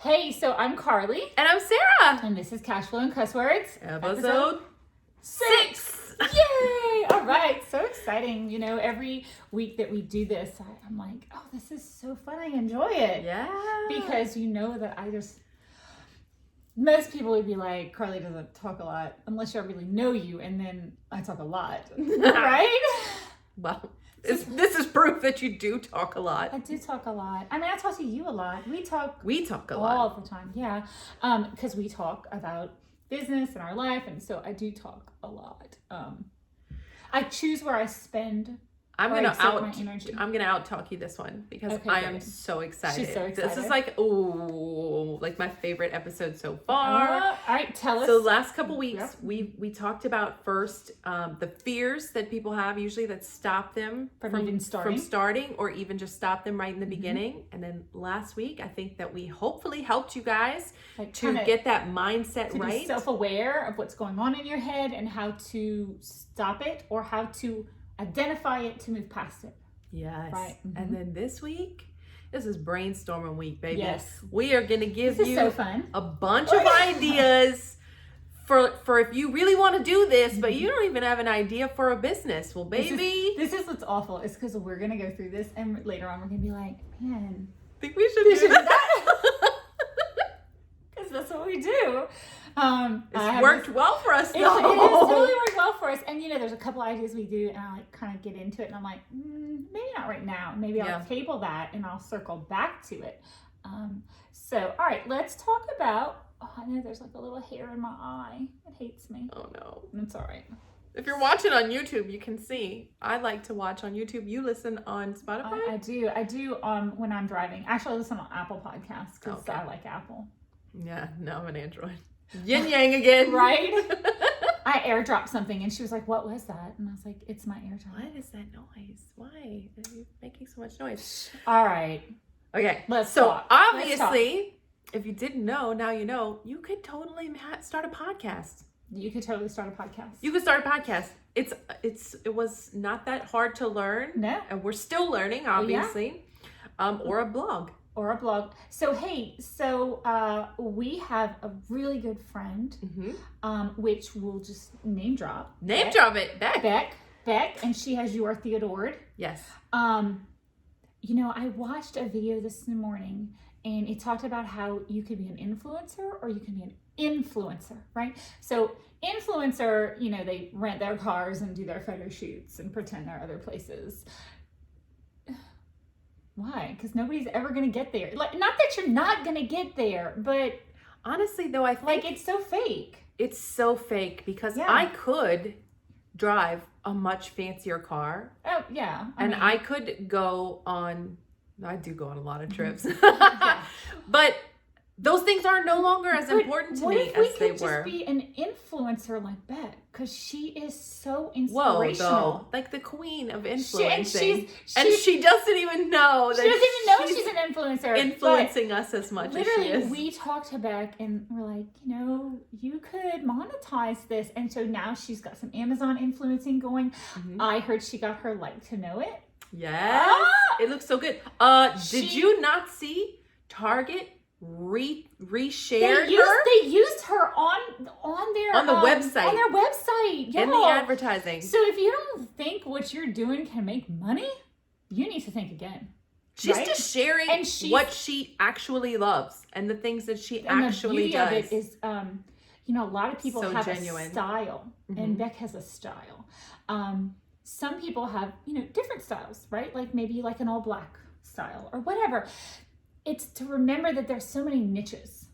Hey, so I'm Carly. And I'm Sarah. And this is Cash Flow and Cuss Words. Episode 6. Yay! All right, so exciting. You know, every week that we do this, I'm like, oh, this is so fun. I enjoy it. Yeah. Because you know that most people would be like, Carly doesn't talk a lot unless I really know you, and then I talk a lot, right? Well, this is proof that you do talk a lot. I do talk a lot. I mean, I talk to you a lot. We talk a lot. All the time, yeah. Because we talk about business and our life, and so I do talk a lot. I choose where I spend. I'm gonna out talk you this one because okay, I am so excited. She's so excited. This is like my favorite episode so far. All right, tell us. So the last couple weeks, we talked about first the fears that people have usually that stop them from starting or even just stop them right in the beginning. And then last week, I think that we hopefully helped you guys to get that mindset right. Be self-aware of what's going on in your head and how to stop it or how to identify it to move past it. Yes. Right. Mm-hmm. And then this week, this is brainstorming week, baby. Yes. We are going to give you so fun. A bunch of ideas for if you really want to do this, but you don't even have an idea for a business. Well, baby. This is what's awful. It's because we're going to go through this and later on we're going to be like, man. I think we should do that. Because that's what we do. It's worked well for us. It has totally worked well for us. And you know, there's a couple ideas we do, and I like kind of get into it, and I'm like, maybe not right now. Maybe I'll table that, and I'll circle back to it. So, all right, let's talk about. Oh, I know there's like a little hair in my eye. It hates me. Oh no, it's all right. If you're watching on YouTube, you can see. I like to watch on YouTube. You listen on Spotify? I do. When I'm driving. Actually, I listen on Apple Podcasts because I like Apple. Yeah, no, I'm an Android. Yin yang again. Right? I airdropped something and she was like, what was that? And I was like, it's my airdrop. What is that noise? Why are you making so much noise? All right. Okay. Let's talk. Obviously, if you didn't know, now you know, you could totally start a podcast. You could totally start a podcast. You could start a podcast. It was not that hard to learn. No. And we're still learning, obviously. Or a blog. So, hey, we have a really good friend, which we'll just name drop. Drop it. Beck, and she has Your Theodored. Yes. You know, I watched a video this morning, and it talked about how you could be an influencer or you can be an influencer, right? So, influencer, you know, they rent their cars and do their photo shoots and pretend they're other places. Why? Because nobody's ever going to get there. Like, not that you're not going to get there, but honestly, though, I think like it's so fake. It's so fake because I could drive a much fancier car. Oh, yeah. I could go on, I do go on a lot of trips. But those things are no longer as important to me as they were. What if we could just be an influencer like Beck? Because she is so inspirational. Whoa, though. Like the queen of influencing. And she doesn't even know that she doesn't even know she's an influencer. Influencing us as much as she is. Literally, we talked to Beck and we're like, you know, you could monetize this. And so now she's got some Amazon influencing going. I heard she got her like to know it. Yes. It looks so good. Did you not see Target reshared her? They used her on their website. On their website. In the advertising. So if you don't think what you're doing can make money, you need to think again. She's just sharing what she actually loves and the things that she actually does. The beauty of it is, you know, a lot of people have genuine. A style, and Beck has a style. Some people have, you know, different styles, right? Like maybe like an all black style or whatever. It's to remember that there's so many niches.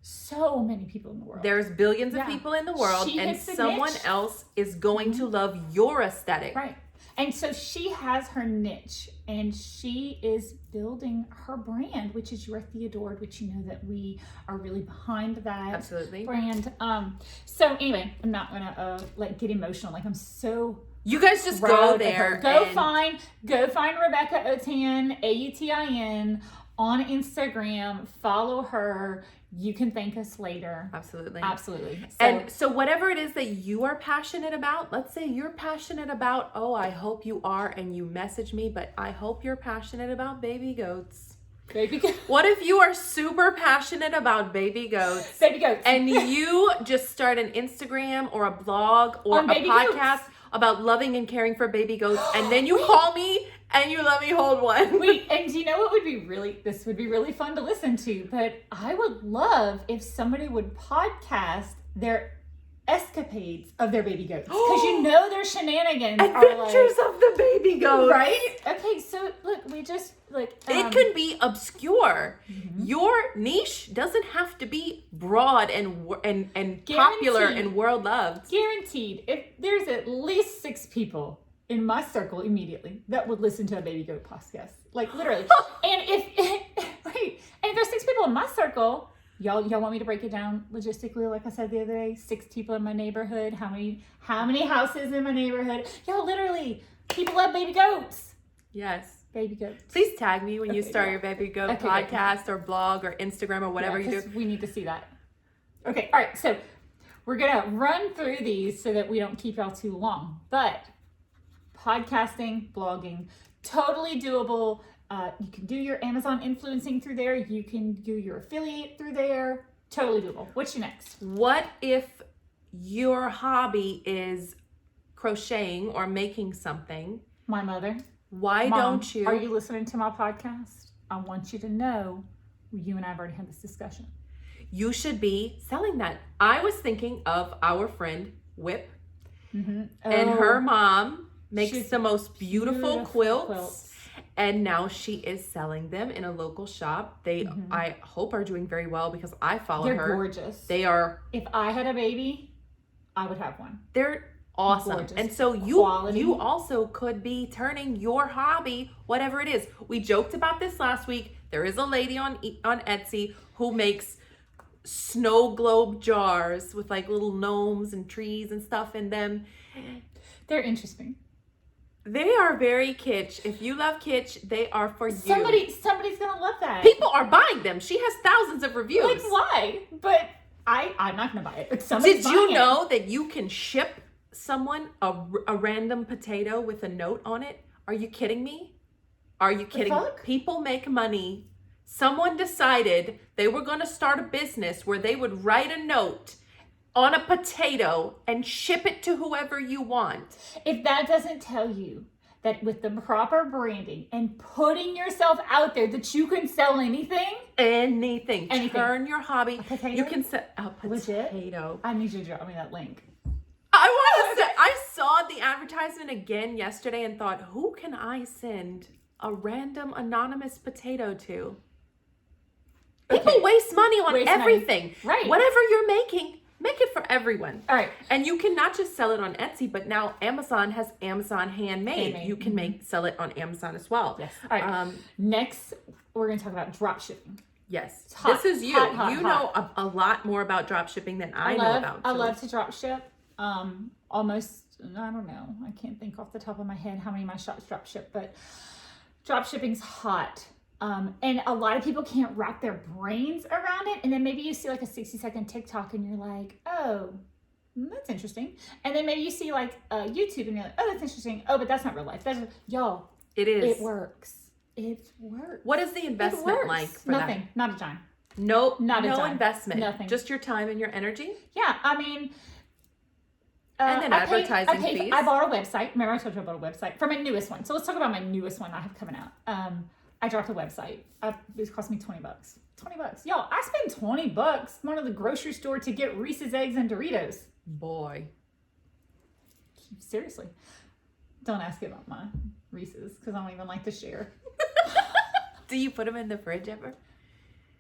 So many people in the world. There's billions of people in the world, and someone else is going to love your aesthetic. Right. And so she has her niche, and she is building her brand, which is Your Theodored, which you know that we are really behind that brand. So anyway, I'm not gonna get emotional. Like I'm so. You guys just go there. Go find Rebecca Otan, Autin, on Instagram. Follow her. You can thank us later. Absolutely. So whatever it is that you are passionate about, let's say you're passionate about, I hope you are, and you message me, but I hope you're passionate about baby goats. Baby goats. What if you are super passionate about baby goats? Baby goats. And you just start an Instagram or a blog or a podcast about loving and caring for baby goats, and then you call me and you let me hold one. Wait, and do you know what would be this would be really fun to listen to, but I would love if somebody would podcast their escapades of their baby goats, because you know their shenanigans Adventures of the baby goats. Right? Okay, so look, we just it could be obscure. Your niche doesn't have to be broad and popular and world loved. Guaranteed, if there's at least 6 people in my circle immediately that would listen to a baby goat podcast, like literally. And if there's 6 people in my circle, y'all want me to break it down logistically? Like I said the other day, 6 people in my neighborhood. How many houses in my neighborhood? Y'all, literally, people love baby goats. Yes. Baby goats. Please tag me when you start your baby goat podcast or blog or Instagram or whatever you do. We need to see that. Okay, all right. So we're gonna run through these so that we don't keep y'all too long. But podcasting, blogging, totally doable. You can do your Amazon influencing through there. You can do your affiliate through there. Totally doable. What's your next? What if your hobby is crocheting or making something? My mother. Why Mom, don't you? Are you listening to my podcast? I want you to know you and I have already had this discussion. You should be selling that. I was thinking of our friend Whip, and her mom makes the most beautiful quilts. And now she is selling them in a local shop. They, I hope, are doing very well because I follow her. They're gorgeous. They are. If I had a baby, I would have one. They're awesome. Gorgeous. And so you also could be turning your hobby, whatever it is. We joked about this last week. There is a lady on Etsy who makes snow globe jars with like little gnomes and trees and stuff in them. They're interesting. They are very kitsch. If you love kitsch, they are for you. Somebody's gonna love that. People are buying them. She has thousands of reviews. Like, why? But I'm not gonna buy it. But did you know that you can ship someone a random potato with a note on it? Are you kidding me? Are you kidding me? People make money. Someone decided they were gonna start a business where they would write a note on a potato and ship it to whoever you want. If that doesn't tell you that with the proper branding and putting yourself out there that you can sell anything. Turn your hobby. You can sell a potato. Legit? I need you to drop me that link. I saw the advertisement again yesterday and thought, who can I send a random anonymous potato to? People waste money on everything. Right. Whatever you're making, make it for everyone. All right. And you can not just sell it on Etsy, but now Amazon has Amazon handmade. You can sell it on Amazon as well. Yes. All right. Next, we're going to talk about drop shipping. Yes. This is you. You know a lot more about drop shipping than I know about. I love to drop ship. Almost, I don't know. I can't think off the top of my head how many of my shops drop ship, but drop shipping's hot. And a lot of people can't wrap their brains around it. And then maybe you see like a 60-second TikTok and you're like, oh, that's interesting. And then maybe you see like YouTube and you're like, oh, that's interesting. Oh, but that's not real life. Y'all. It is. It works. It works. What is the investment like for Nothing. that? Not a dime. No dime. investment. Nothing. Just your time and your energy? Yeah. I mean... and then advertising fees. I bought a website. Remember I told you I bought a website for my newest one. So let's talk about my newest one I have coming out. I dropped a website. It cost me $20. $20. Y'all, I spend $20 going to the grocery store to get Reese's eggs and Doritos. Boy. Seriously. Don't ask about my Reese's because I don't even like to share. Do you put them in the fridge ever?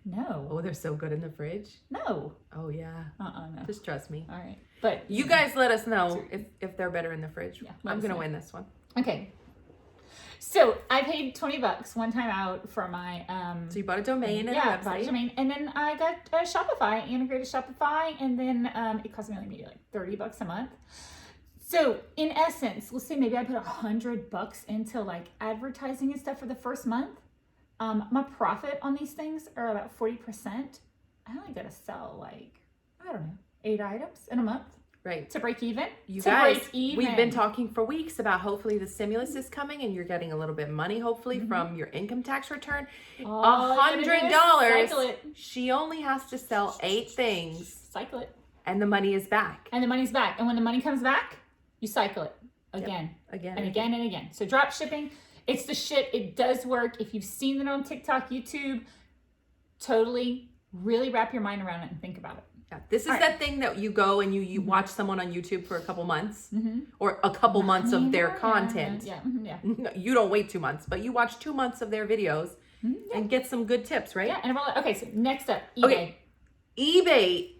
No. Oh, they're so good in the fridge. No. Oh, yeah. No. Just trust me. All right. But you guys let us know if they're better in the fridge. Yeah, I'm going to win this one. Okay. So I paid $20 one time out for my So you bought a domain and a website. Bought a domain, and then I got a Shopify, integrated Shopify, and then it cost me maybe like $30 a month. So in essence, let's say maybe I put $100 into like advertising and stuff for the first month. My profit on these things are about 40%. I only got to sell like, I don't know, 8 items in a month. Right. To break even. You guys, we've been talking for weeks about hopefully the stimulus is coming and you're getting a little bit of money, hopefully, from your income tax return. $100. She only has to sell 8 things. Cycle it. And the money is back. And the money's back. And when the money comes back, you cycle it again. Again. And again and again. So drop shipping, it's the shit. It does work. If you've seen it on TikTok, YouTube, totally really wrap your mind around it and think about it. Yeah, this is that thing that you go and you watch someone on YouTube for a couple months or a couple months of their content. Yeah. You don't wait 2 months, but you watch 2 months of their videos and get some good tips, right? Yeah. And okay, so next up, eBay. Okay. eBay.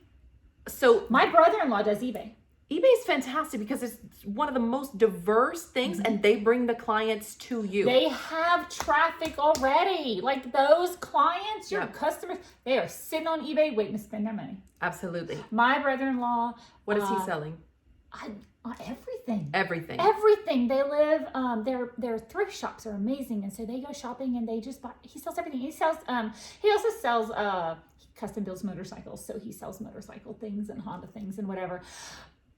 So my brother-in-law does eBay. eBay is fantastic because it's one of the most diverse things and they bring the clients to you. They have traffic already. Like those clients, your customers, they are sitting on eBay waiting to spend their money. Absolutely. My brother-in-law. What is he selling? Everything. Everything. They live, their thrift shops are amazing. And so they go shopping and they just buy, he sells everything. He also sells, custom builds motorcycles. So he sells motorcycle things and Honda things and whatever.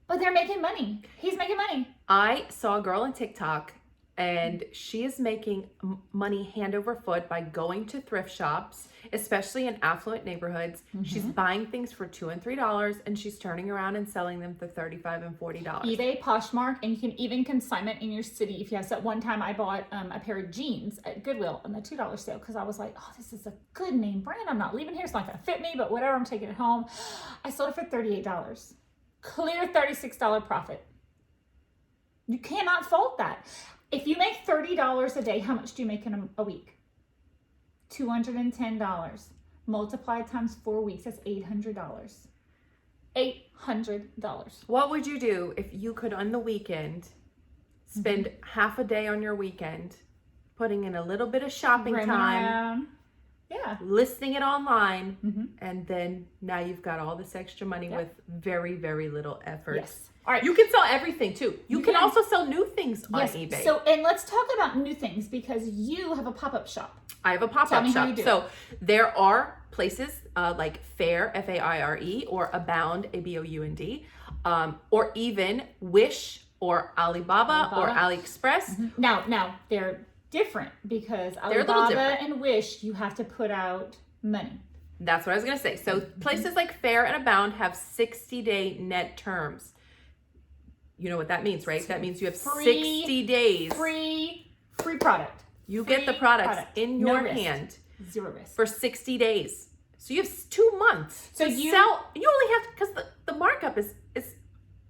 But they're making money. He's making money. I saw a girl on TikTok and she is making money hand over foot by going to thrift shops, especially in affluent neighborhoods. She's buying things for $2 and $3 and she's turning around and selling them for $35 and $40. eBay, Poshmark, and you can even consignment in your city if you have. So one time I bought a pair of jeans at Goodwill on the $2 sale because I was like, oh, this is a good name brand. I'm not leaving here. It's not going to fit me, but whatever. I'm taking it home. I sold it for $38. Clear $36 profit. You cannot fault that. If you make $30 a day, how much do you make in a week? $210. Multiplied times 4 weeks, that's $800. $800. What would you do if you could on the weekend spend half a day on your weekend putting in a little bit of shopping time? Yeah. Listing it online, and then now you've got all this extra money with very, very little effort. Yes. All right. You can sell everything too. You can also sell new things on eBay. So, and let's talk about new things because you have a pop-up shop. I have a pop-up shop. So there are places like Fair, F-A-I-R-E, or Abound, A-B-O-U-N-D, or even Wish or Alibaba or AliExpress. Now they're different because Alibaba and Wish, you have to put out money. That's what I was going to say. So places like Fair and Abound have 60-day net terms. You know what that means, right? That means you have 60 days. Free product. You get the product in your hand. Zero risk. For 60 days. So you have 2 months to sell. You only have, because the markup is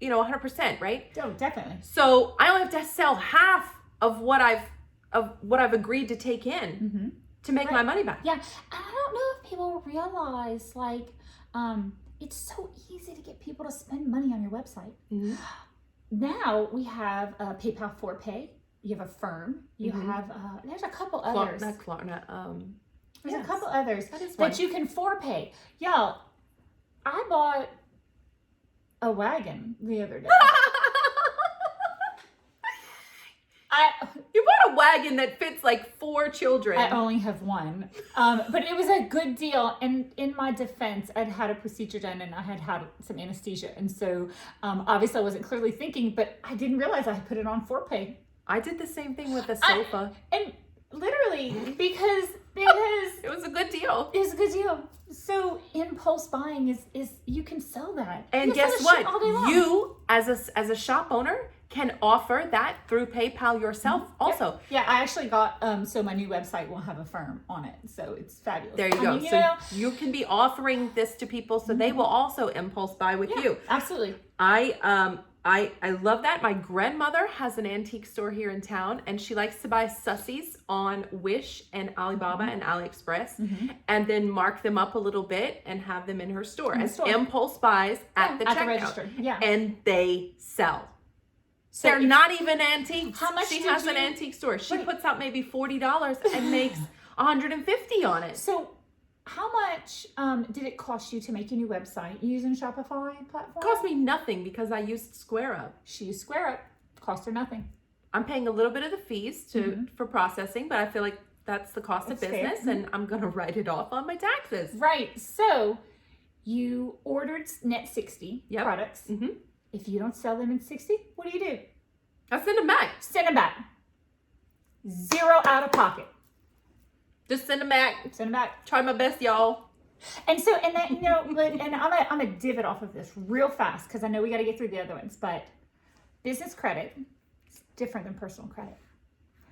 100%, right? Oh, definitely. So I only have to sell half of what I've agreed to take in to make my money back. Yeah. And I don't know if people realize, it's so easy to get people to spend money on your website. Now we have PayPal for Pay. You have Affirm. You have there's a couple others. There's a couple others that you can forepay. Y'all, I bought a wagon the other day. You bought a wagon that fits like 4 children. I only have one. But it was a good deal. And in my defense, I'd had a procedure done and I had some anesthesia. And so obviously I wasn't clearly thinking, but I didn't realize I had put it on forepay. I did the same thing with the sofa. And literally because it was a good deal. It was a good deal. So impulse buying is you can sell that. And guess what? You as a shop owner can offer that through PayPal yourself also. Yeah, I actually got, so my new website will have Affirm on it. So it's fabulous. There you go. So you can be offering this to people so they will also impulse buy with you. Absolutely. I love that. My grandmother has an antique store here in town and she likes to buy sussies on Wish and Alibaba and AliExpress and then mark them up a little bit and have them in her store as impulse buys at the checkout. Register. Yeah. And they sell. So they're not even antiques. How much she has an antique store. She puts out maybe $40 and makes $150 on it. So how much did it cost you to make your new website using Shopify platform? It cost me nothing because I used SquareUp. She used SquareUp. Cost her nothing. I'm paying a little bit of the fees for processing, but I feel like that's the cost of business and I'm going to write it off on my taxes. Right. So you ordered net 60 products. If you don't sell them in 60, what do? I send them back. Send them back. 0 out of pocket. Just send them back. Send them back. Try my best, y'all. And so, and that, and I'm gonna divot off of this real fast because I know we got to get through the other ones. But business credit is different than personal credit.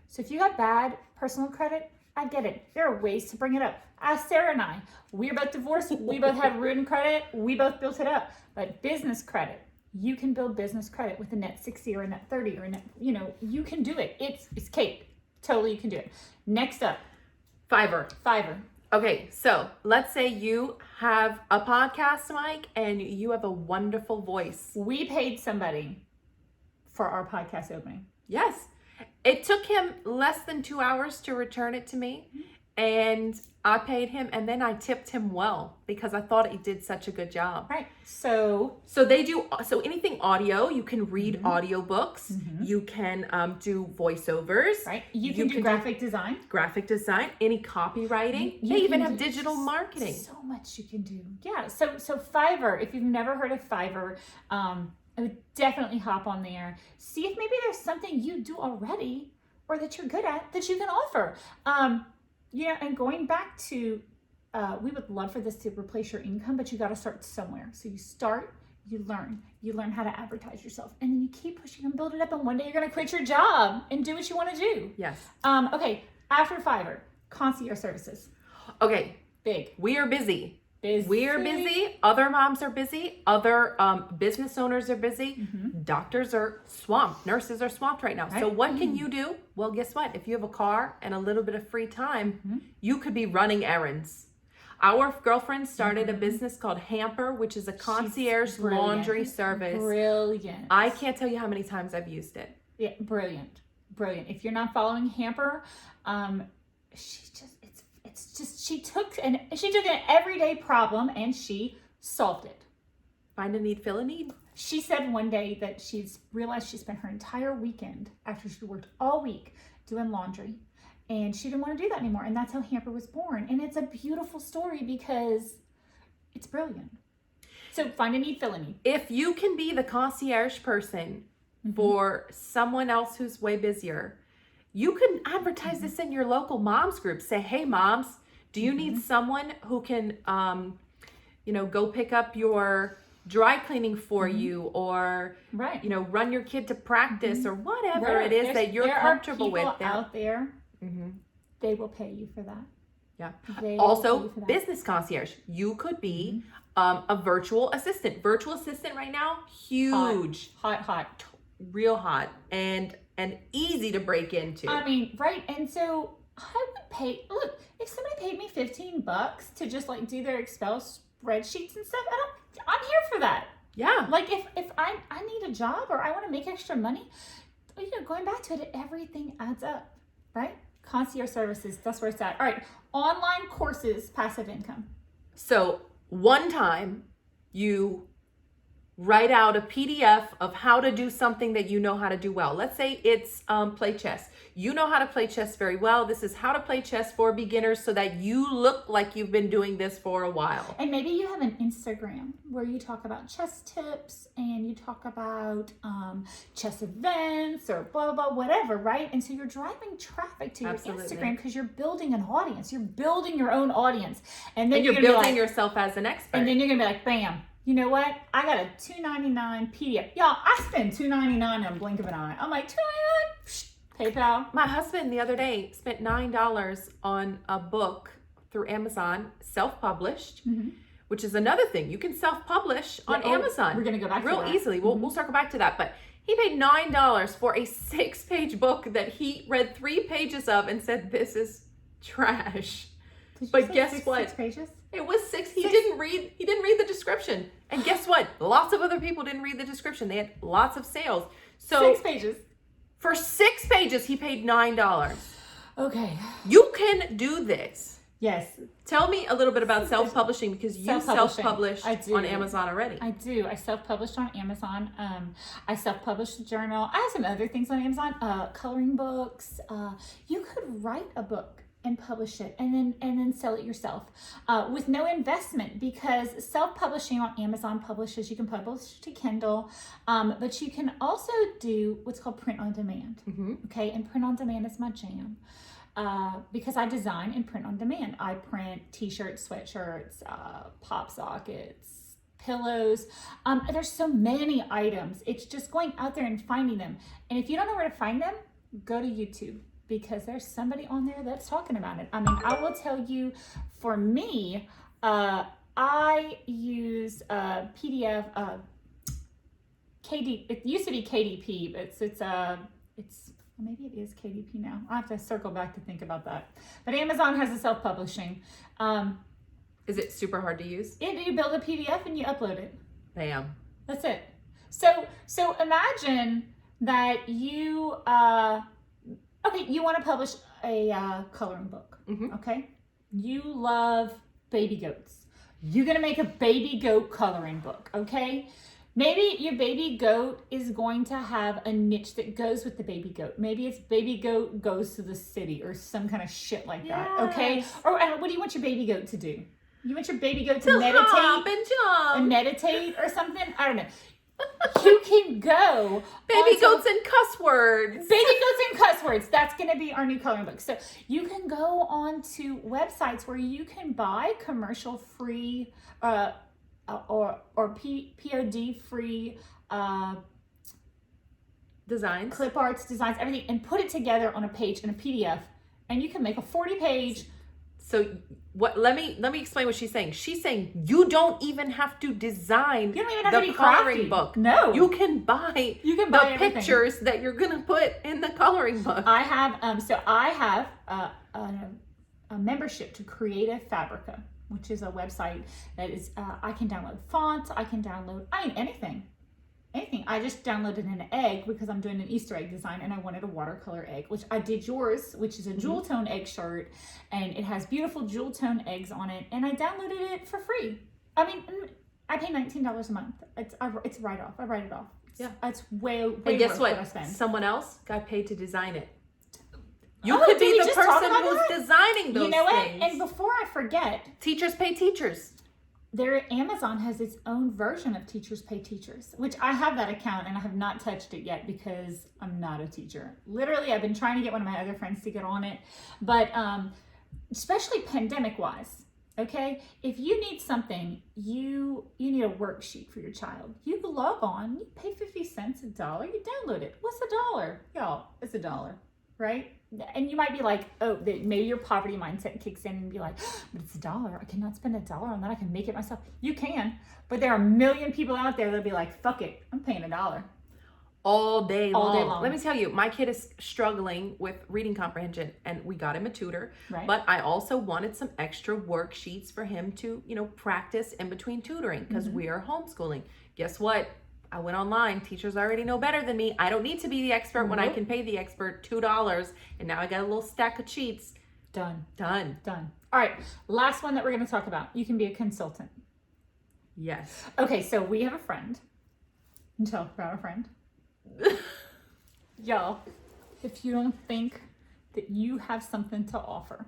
So if you have bad personal credit, I get it. There are ways to bring it up. Ask Sarah and I. We're both divorced. We both have ruined credit. We both built it up. But business credit, you can build business credit with a net 60 or a net 30 or a net, you can do it. It's cake. Totally, you can do it. Next up, Fiverr. Okay, so let's say you have a podcast, Mike, and you have a wonderful voice. We paid somebody for our podcast opening. Yes. It took him less than 2 hours to return it to me, and I paid him, and then I tipped him well because I thought he did such a good job. Right. So they do, so anything audio, you can read audiobooks, you can do voiceovers. Right. You can do graphic design, any copywriting. They even have digital marketing. So much you can do. Yeah. So Fiverr, if you've never heard of Fiverr, I would definitely hop on there. See if maybe there's something you do already or that you're good at that you can offer. And going back to, we would love for this to replace your income, but you got to start somewhere. So you start, you learn how to advertise yourself, and then you keep pushing and build it up. And one day you're going to quit your job and do what you want to do. Yes. Okay. After Fiverr, concierge services. Okay. Big. We are busy. We are busy. Other moms are busy. Other business owners are busy. Doctors are swamped. Nurses are swamped right now. Right. So what can you do? Well, guess what? If you have a car and a little bit of free time, you could be running errands. Our girlfriend started a business called Hamper, which is a concierge laundry service. Brilliant. I can't tell you how many times I've used it. Yeah, brilliant. If you're not following Hamper, she took an everyday problem and she solved it. Find a need, fill a need. She said one day that she's realized she spent her entire weekend after she worked all week doing laundry, and she didn't want to do that anymore. And that's how Hamper was born. And it's a beautiful story because it's brilliant. So find a need, fill a need. If you can be the concierge person for someone else who's way busier, you can advertise this in your local moms group. Say, hey, moms, do you need someone who can, go pick up your dry cleaning for you, or, run your kid to practice or whatever it is that you're comfortable with. There are people out there, they will pay you for that. Yeah. Also, business concierge. You could be a virtual assistant. Virtual assistant right now, huge. Hot. Real hot. And easy to break into. I mean, right. And so I would pay, look, if somebody paid me $15 to just do their Excel spreadsheets and stuff, I'm here for that. Yeah. Like if I need a job or I want to make extra money, going back to it, everything adds up, right? Concierge services, that's where it's at. All right. Online courses, passive income. So one time you write out a PDF of how to do something that you know how to do well. Let's say it's play chess. You know how to play chess very well. This is how to play chess for beginners so that you look like you've been doing this for a while. And maybe you have an Instagram where you talk about chess tips and you talk about chess events or blah, blah, whatever, right? And so you're driving traffic to your Instagram because you're building an audience. You're building your own audience. And then you're building yourself as an expert. And then you're going to be like, bam. You know what? I got a $2.99 PDF. Y'all, I spend $2.99 in a blink of an eye. I'm like, $2.99? PayPal. My husband the other day spent $9 on a book through Amazon, self-published, which is another thing. You can self-publish on Amazon. We're going to go back to that. Real easily. We'll circle back to that. But he paid $9 for a 6-page book that he read 3 pages of and said, this is trash. But guess what? 6 pages? It was 6. He didn't read the description. And guess what? Lots of other people didn't read the description. They had lots of sales. So 6 pages. For 6 pages, he paid $9. Okay. You can do this. Yes. Tell me a little bit about self-publishing because you self-published on Amazon already. I do. I self-published on Amazon. I self-published a journal. I have some other things on Amazon. Coloring books. You could write a book and publish it and then sell it yourself with no investment, because self-publishing on Amazon publishes, you can publish to Kindle, but you can also do what's called print on demand. Okay, and print on demand is my jam. Because I design and print on demand. I print t-shirts, sweatshirts, pop sockets, pillows. There's so many items. It's just going out there and finding them. And if you don't know where to find them, go to YouTube, because there's somebody on there that's talking about it. I mean, I will tell you, for me, I use PDF, it used to be KDP, but it's maybe it is KDP now. I have to circle back to think about that. But Amazon has a self-publishing. Is it super hard to use? You build a PDF and you upload it. Bam. That's it. So imagine that you, you want to publish a coloring book. Okay. You love baby goats. You're going to make a baby goat coloring book. Okay. Maybe your baby goat is going to have a niche that goes with the baby goat. Maybe it's baby goat goes to the city or some kind of shit like that. Okay. Or what do you want your baby goat to do? You want your baby goat to meditate hop and jump and meditate or something? I don't know. You can go baby goats and cuss words. Baby goats and cuss words. That's going to be our new coloring book. So you can go on to websites where you can buy commercial free or POD free designs, clip arts, designs, everything, and put it together on a page in a PDF, and you can make a 40-page. So what? Let me explain what she's saying. She's saying you don't even have to design the coloring book. No, you can buy the pictures that you're gonna put in the coloring book. I have a membership to Creative Fabrica, which is a website that is, I can download fonts, I can download, anything. I just downloaded an egg because I'm doing an Easter egg design and I wanted a watercolor egg, which I did yours, which is a jewel tone egg shirt, and it has beautiful jewel tone eggs on it, and I downloaded it for free. I mean, I pay $19 a month. It's a write-off. I write it off. It's way and guess what I spend. Someone else got paid to design it. You could be the person who's designing those things. You know what? And before I forget, teachers pay teachers. Amazon has its own version of Teachers Pay Teachers, which I have that account and I have not touched it yet because I'm not a teacher. Literally, I've been trying to get one of my other friends to get on it, but especially pandemic-wise, okay? If you need something, you need a worksheet for your child. You can log on, you pay 50 cents, $1, you download it. What's $1? Y'all, it's $1, right? And you might be like, oh, maybe your poverty mindset kicks in and be like, but it's $1. I cannot spend $1 on that. I can make it myself. You can, but there are a million people out there that'll be like, fuck it, I'm paying $1. All day long. Let me tell you, my kid is struggling with reading comprehension, and we got him a tutor. Right. But I also wanted some extra worksheets for him to, practice in between tutoring because we are homeschooling. Guess what? I went online. Teachers already know better than me. I don't need to be the expert when I can pay the expert $2. And now I got a little stack of cheats. Done. Done. All right. Last one that we're going to talk about. You can be a consultant. Yes. Okay. So we have a friend. Talk about a friend. Y'all, if you don't think that you have something to offer,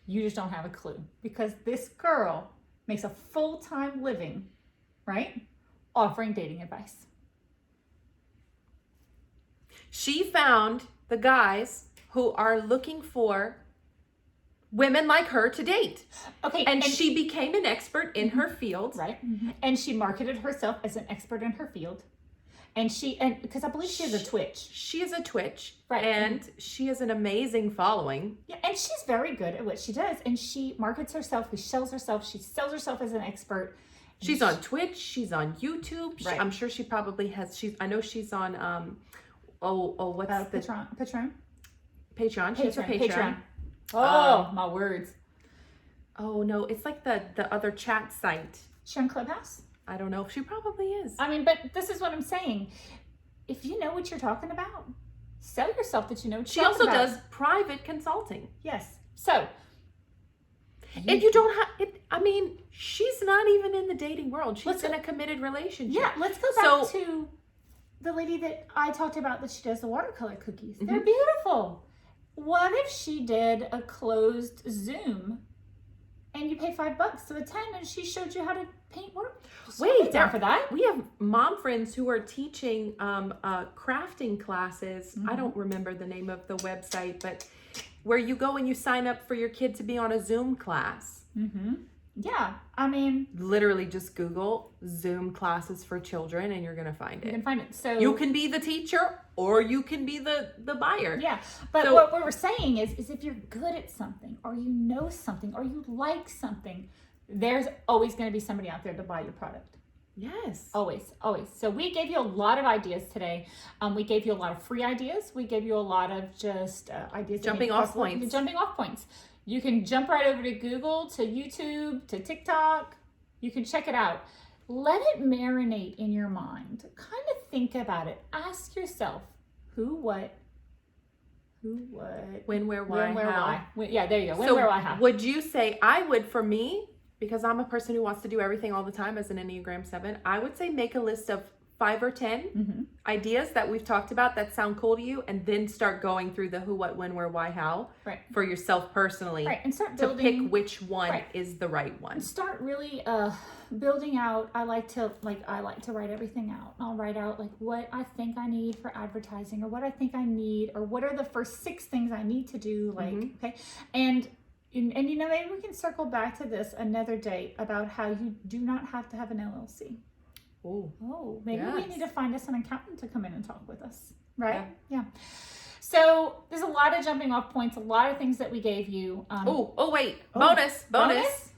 you just don't have a clue, because this girl makes a full-time living, right? Offering dating advice. She found the guys who are looking for women like her to date. Okay. And she became an expert in her field. Right. And she marketed herself as an expert in her field. And because I believe she has a Twitch. She is a Twitch. Right. And she has an amazing following. Yeah, and she's very good at what she does. And she markets herself, she sells herself as an expert. She's on Twitch. She's on YouTube. Right. I'm sure she probably has. I know she's on. What's the Patreon? Patreon. She has a Patreon. Oh, my words. Oh no, it's like the other chat site. She on Clubhouse? I don't know. She probably is. I mean, but this is what I'm saying. If you know what you're talking about, sell yourself that you know what you're talking about. She also does private consulting. Yes. So. And you don't have it. I mean, she's not even in the dating world. She's in a committed relationship. Yeah, let's go back to the lady that I talked about that she does the watercolor cookies. They're beautiful. what if she did a closed Zoom and you pay $5 to attend and she showed you how to paint work? Wait, down for that. We have mom friends who are teaching crafting classes. I don't remember the name of the website, but where you go and you sign up for your kid to be on a Zoom class. Yeah, I mean, literally just Google Zoom classes for children and you're going to find it. You can find it. So you can be the teacher or you can be the buyer. Yeah. But so, what we're saying is if you're good at something or you know something or you like something, there's always going to be somebody out there to buy your product. Yes. Always, always. So we gave you a lot of ideas today. We gave you a lot of free ideas. We gave you a lot of just ideas. Jumping off points. You can jump right over to Google, to YouTube, to TikTok. You can check it out. Let it marinate in your mind. Kind of think about it. Ask yourself, who, what, when, where, why, how. Yeah, there you go. When, where, why, how. Would you say, I would, for me, because I'm a person who wants to do everything all the time as an Enneagram 7, I would say make a list of 5 or 10 ideas that we've talked about that sound cool to you, and then start going through the who, what, when, where, why, how for yourself personally. Right, and start building, to pick which one is the right one. And start really building out. I like to write everything out. I'll write out like what I think I need for advertising, or what I think I need, or what are the first 6 things I need to do. Okay, and you know, maybe we can circle back to this another day about how you do not have to have an LLC. Maybe we need to find us an accountant to come in and talk with us, right? Yeah. So there's a lot of jumping off points, a lot of things that we gave you. Bonus.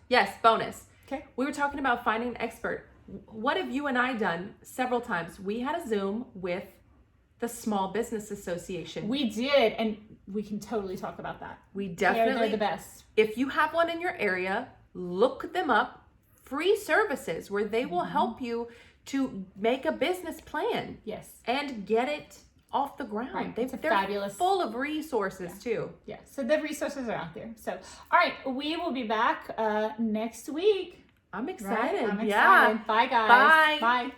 Yes, bonus. Okay. We were talking about finding an expert. What have you and I done several times? We had a Zoom with the Small Business Association. We did, and we can totally talk about that. We definitely. They're the best. If you have one in your area, look them up. Free services where they will help you to make a business plan. Yes. And get it off the ground. Right. They're fabulous. Full of resources too. Yeah. So the resources are out there. So, all right, we will be back next week. I'm excited. Right? I'm excited. Yeah. Bye, guys. Bye. Bye.